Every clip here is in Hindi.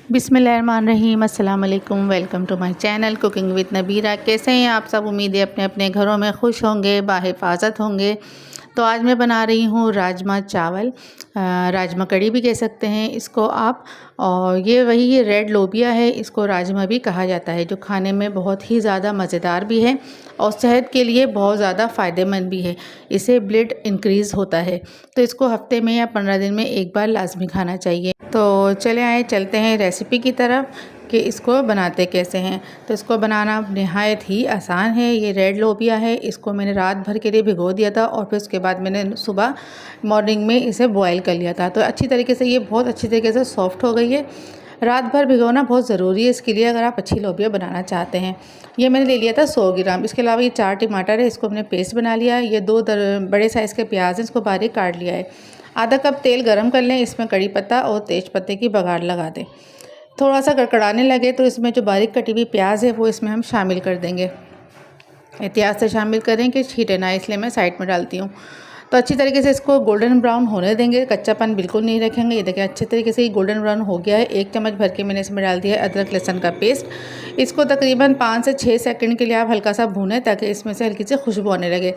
बिस्मिल्लाहिर्रहमानिर्रहीम, अस्सलाम वालेकुम। Welcome to my channel cooking with Nabira. कैसे हैं आप सब? उम्मीद है अपने अपने घरों में खुश होंगे, बाहिफाजत होंगे। तो आज मैं बना रही हूँ राजमा चावल, राजमा कड़ी भी कह सकते हैं इसको आप। और ये रेड लोबिया है, इसको राजमा भी कहा जाता है, जो खाने में बहुत ही ज़्यादा मज़ेदार भी है और सेहत के लिए बहुत ज़्यादा फ़ायदेमंद भी है। इससे ब्लड इंक्रीज़ होता है, तो इसको हफ्ते में या 15 दिन में एक बार लाजमी खाना चाहिए। तो चलते हैं रेसिपी की तरफ कि इसको बनाते कैसे हैं। तो इसको बनाना नहायत ही आसान है। ये रेड लोबिया है, इसको मैंने रात भर के लिए भिगो दिया था और फिर उसके बाद मैंने सुबह मॉर्निंग में इसे बॉयल कर लिया था। तो अच्छी तरीके से ये बहुत अच्छी तरीके से सॉफ्ट हो गई है। रात भर भिगोना बहुत ज़रूरी है इसके लिए, अगर आप अच्छी लोबिया बनाना चाहते हैं। ये मैंने ले लिया था 100 ग्राम। इसके अलावा ये 4 टमाटर है, इसको हमने पेस्ट बना लिया है। ये 2 बड़े साइज़ के प्याज हैं, इसको बारीक काट लिया है। आधा कप तेल गरम कर लें, इसमें कड़ी पत्ता और तेज पत्ते की बघार लगा दें। थोड़ा सा कड़कड़ाने लगे तो इसमें जो बारीक कटी हुई प्याज है वो इसमें हम शामिल कर देंगे। एहतियात से शामिल करें कि छीटे ना, इसलिए मैं साइड में डालती हूँ। तो अच्छी तरीके से इसको गोल्डन ब्राउन होने देंगे, कच्चापन बिल्कुल नहीं रखेंगे। ये देखिए अच्छे तरीके से ये गोल्डन ब्राउन हो गया है। 1 चम्मच भर के मैंने इसमें डाल दिया है अदरक लहसुन का पेस्ट। इसको तकरीबन 5 से 6 सेकंड के लिए आप हल्का सा भूनें ताकि इसमें से हल्की सी खुशबू आने लगे।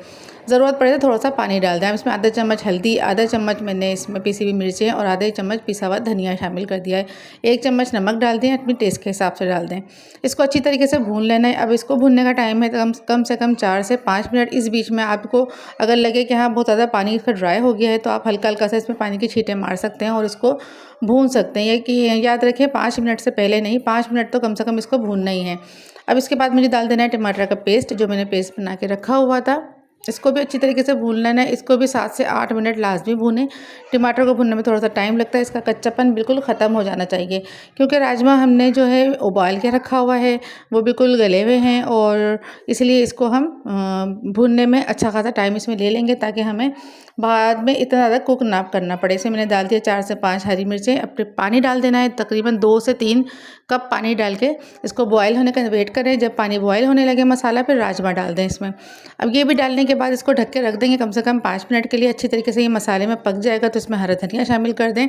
ज़रूरत पड़े तो थोड़ा सा पानी डाल दें। इसमें आधा चम्मच हल्दी, आधा चम्मच मैंने इसमें पिसी हुई मिर्चें और आधा चम्मच पिसा हुआ धनिया शामिल कर दिया है। 1 चम्मच नमक डाल दें, अपनी टेस्ट के हिसाब से डाल दें। इसको अच्छी तरीके से भून लेना है। अब इसको भूनने का टाइम है कम से कम 4 से 5 मिनट। इस बीच में आपको अगर लगे कि हाँ बहुत ज़्यादा पानी इसका ड्राई हो गया है तो आप हल्का हल्का सा इसमें पानी की छींटे मार सकते हैं और इसको भून सकते हैं। ये कि याद रखें 5 मिनट से पहले नहीं, 5 मिनट तो कम से कम इसको भूनना ही है। अब इसके बाद मुझे डाल देना है टमाटर का पेस्ट, जो मैंने पेस्ट बना के रखा हुआ था। इसको भी अच्छी तरीके से भून लेना है। इसको भी 7 से 8 मिनट लाजमी भूनें। टमाटर को भूनने में थोड़ा सा टाइम लगता है, इसका कच्चापन बिल्कुल ख़त्म हो जाना चाहिए, क्योंकि राजमा हमने जो है उबाल के रखा हुआ है, वो बिल्कुल गले हुए हैं और इसलिए इसको हम भूनने में अच्छा खासा टाइम इसमें ले लेंगे ताकि हमें बाद में इतना ज़्यादा कुक ना करना पड़े। इसमें मैंने डाल दिया 4 से 5 हरी मिर्चें। अब पानी डाल देना है, तकरीबन 2 से 3 कप पानी डाल के इसको बॉयल होने का वेट करें। जब पानी बॉयल होने लगे मसाला, फिर राजमा डाल दें इसमें। अब ये भी डालने के बाद इसको ढक के रख देंगे कम से कम 5 मिनट के लिए। अच्छी तरीके से ये मसाले में पक जाएगा तो इसमें हरा धनिया शामिल कर दें।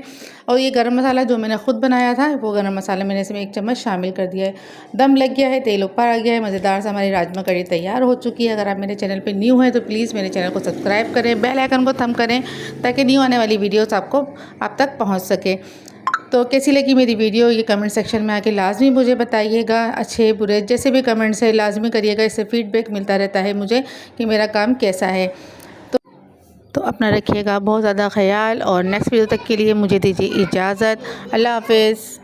और ये गरम मसाला जो मैंने खुद बनाया था, वो गरम मसाला मैंने इसमें 1 चम्मच शामिल कर दिया है। दम लग गया है, तेल ऊपर आ गया है, मज़ेदार से हमारी राजमा कड़ी तैयार हो चुकी है। अगर आप मेरे चैनल पर न्यू हैं तो प्लीज़ मेरे चैनल को सब्सक्राइब करें, बेल आइकन को थंब करें ताकि न्यू आने वाली वीडियोस आप तक पहुंच सके। तो कैसी लगी मेरी वीडियो, ये कमेंट सेक्शन में आके लाजमी मुझे बताइएगा। अच्छे बुरे जैसे भी कमेंट्स है लाजमी करिएगा, इससे फीडबैक मिलता रहता है मुझे कि मेरा काम कैसा है। तो अपना रखिएगा बहुत ज़्यादा ख्याल और नेक्स्ट वीडियो तक के लिए मुझे दीजिए इजाज़त। अल्लाह हाफ़िज़।